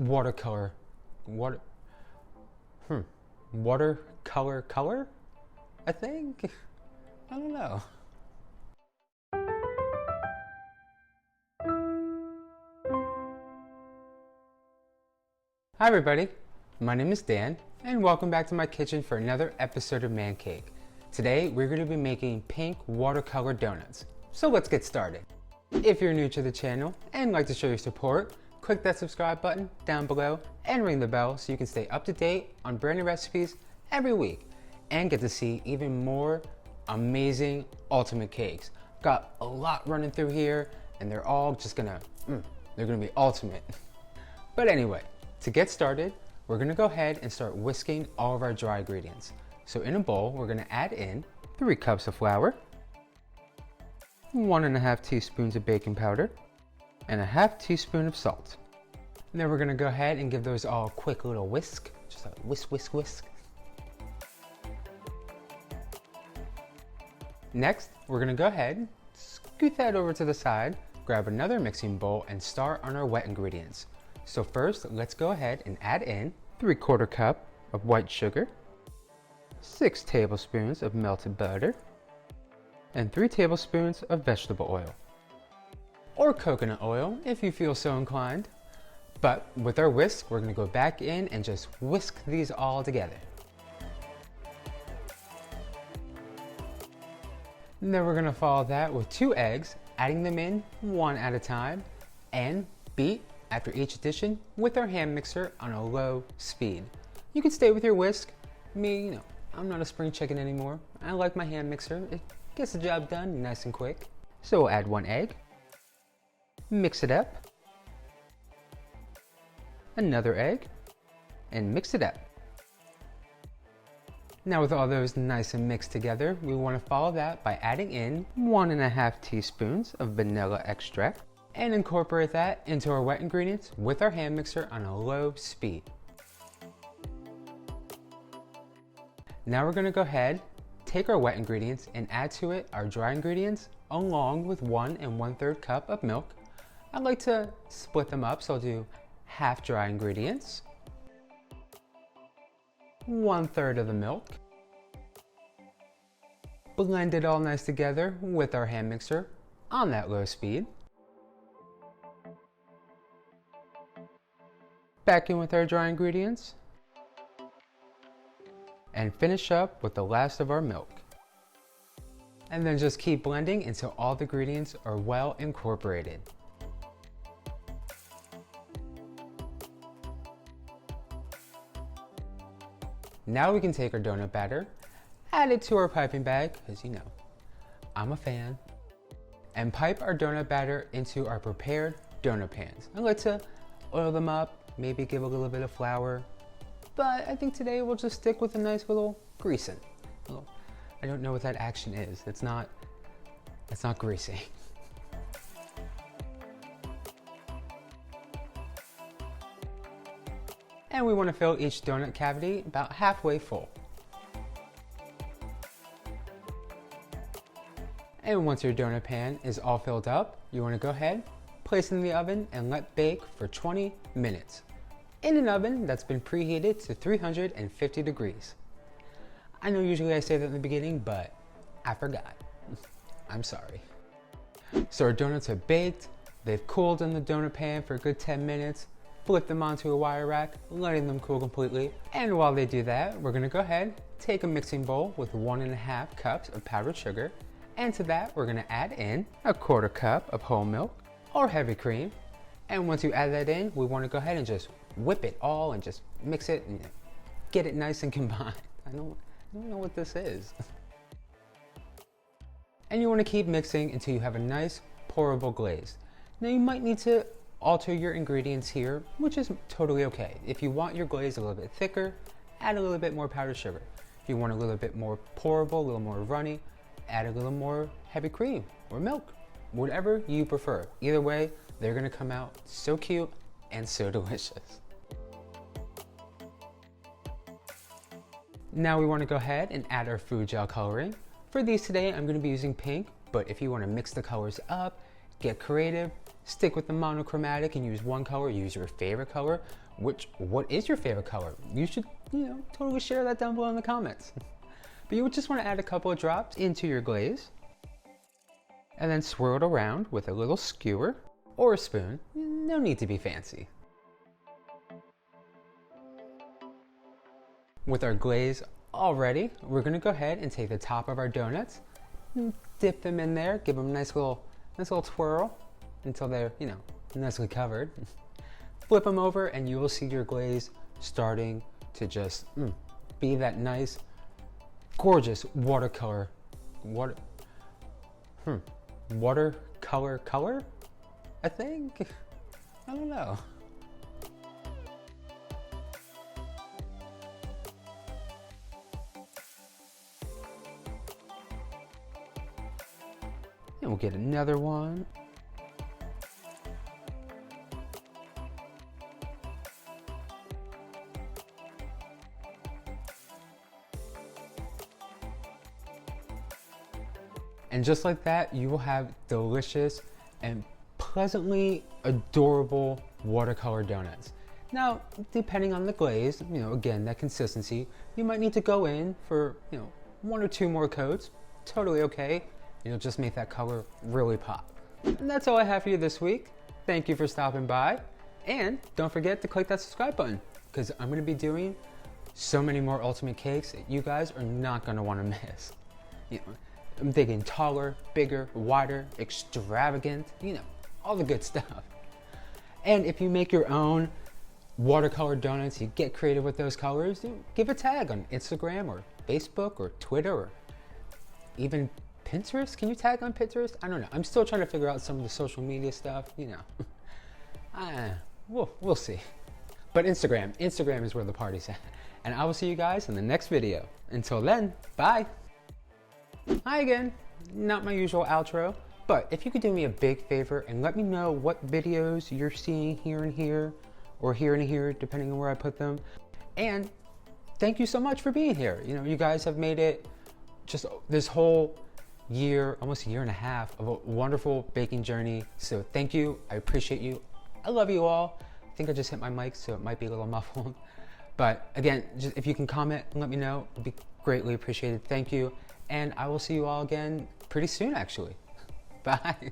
watercolor, watercolor color, I think. I don't know. Hi everybody, my name is Dan and welcome back to my kitchen for another episode of Man Cake. Today we're going to be making pink watercolor donuts. So let's get started. If you're new to the channel and like to show your support, click that subscribe button down below and ring the bell so you can stay up to date on brand new recipes every week and get to see even more amazing ultimate cakes. Got a lot running through here and they're all just they're gonna be ultimate. But anyway, to get started, we're gonna go ahead and start whisking all of our dry ingredients. So in a bowl, we're gonna add in 3 cups of flour, 1.5 teaspoons of baking powder, and 1/2 teaspoon of salt. And then we're gonna go ahead and give those all a quick little whisk. Just a whisk, whisk, whisk. Next, we're gonna go ahead, scoot that over to the side, grab another mixing bowl, and start on our wet ingredients. So first, let's go ahead and add in 3/4 cup of white sugar, 6 tablespoons of melted butter, and 3 tablespoons of vegetable oil. Or coconut oil if you feel so inclined. But with our whisk, we're gonna go back in and just whisk these all together. And then we're gonna follow that with 2 eggs, adding them in one at a time, and beat after each addition with our hand mixer on a low speed. You can stay with your whisk. Me, I'm not a spring chicken anymore. I like my hand mixer. It gets the job done nice and quick. So we'll add 1 egg, mix it up, another egg, and mix it up. Now with all those nice and mixed together, we want to follow that by adding in 1.5 teaspoons of vanilla extract and incorporate that into our wet ingredients with our hand mixer on a low speed. Now we're going to go ahead, take our wet ingredients and add to it our dry ingredients along with 1 1/3 cup of milk. I like to split them up, so I'll do half dry ingredients, 1/3 of the milk, blend it all nice together with our hand mixer on that low speed. Back in with our dry ingredients and finish up with the last of our milk. And then just keep blending until all the ingredients are well incorporated. Now we can take our donut batter, add it to our piping bag, because I'm a fan, and pipe our donut batter into our prepared donut pans. I like to oil them up, maybe give a little bit of flour, but I think today we'll just stick with a nice little greasing. I don't know what that action is. It's not greasy. And we want to fill each donut cavity about halfway full. And once your donut pan is all filled up, you want to go ahead, place it in the oven and let bake for 20 minutes. In an oven that's been preheated to 350 degrees. I know usually I say that in the beginning, but I forgot. I'm sorry. So our donuts are baked, they've cooled in the donut pan for a good 10 minutes, flip them onto a wire rack, letting them cool completely. And while they do that, we're gonna go ahead, take a mixing bowl with 1.5 cups of powdered sugar, and to that, we're gonna add in 1/4 cup of whole milk or heavy cream. And once you add that in, we wanna go ahead and just whip it all and just mix it and get it nice and combined. I don't know what this is. And you wanna keep mixing until you have a nice pourable glaze. Now you might need to alter your ingredients here, which is totally okay. If you want your glaze a little bit thicker, add a little bit more powdered sugar. If you want a little bit more pourable, a little more runny, add a little more heavy cream or milk, whatever you prefer. Either way, they're gonna come out so cute and so delicious. Now we wanna go ahead and add our food gel coloring. For these today, I'm gonna be using pink, but if you wanna mix the colors up, get creative, stick with the monochromatic and use one color, use your favorite color, what is your favorite color? You should, totally share that down below in the comments. But you would just want to add a couple of drops into your glaze and then swirl it around with a little skewer or a spoon. No need to be fancy. With our glaze all ready, we're going to go ahead and take the top of our donuts, dip them in there, give them a nice little twirl until they're, nicely covered. Flip them over and you will see your glaze starting to just be that nice, gorgeous watercolor color, I think? I don't know. And we'll get another one. And just like that, you will have delicious and pleasantly adorable watercolor donuts. Now, depending on the glaze, again, that consistency, you might need to go in for, 1 or 2 more coats. Totally okay. You'll just make that color really pop. And that's all I have for you this week. Thank you for stopping by. And don't forget to click that subscribe button, because I'm going to be doing so many more ultimate cakes that you guys are not going to want to miss. I'm thinking taller, bigger, wider, extravagant, all the good stuff. And if you make your own watercolor donuts, you get creative with those colors, give a tag on Instagram or Facebook or Twitter or even Pinterest. Can you tag on Pinterest? I don't know. I'm still trying to figure out some of the social media stuff, We'll see. But Instagram is where the party's at. And I will see you guys in the next video. Until then, bye. Hi again. Not my usual outro, but if you could do me a big favor and let me know what videos you're seeing here and here, or here and here, depending on where I put them. And thank you so much for being here. You guys have made it just this whole year, almost a year and a half of a wonderful baking journey. So thank you. I appreciate you. I love you all. I think I just hit my mic, so it might be a little muffled. But again, just if you can comment and let me know, it'd be greatly appreciated. Thank you. And I will see you all again pretty soon, actually. Bye.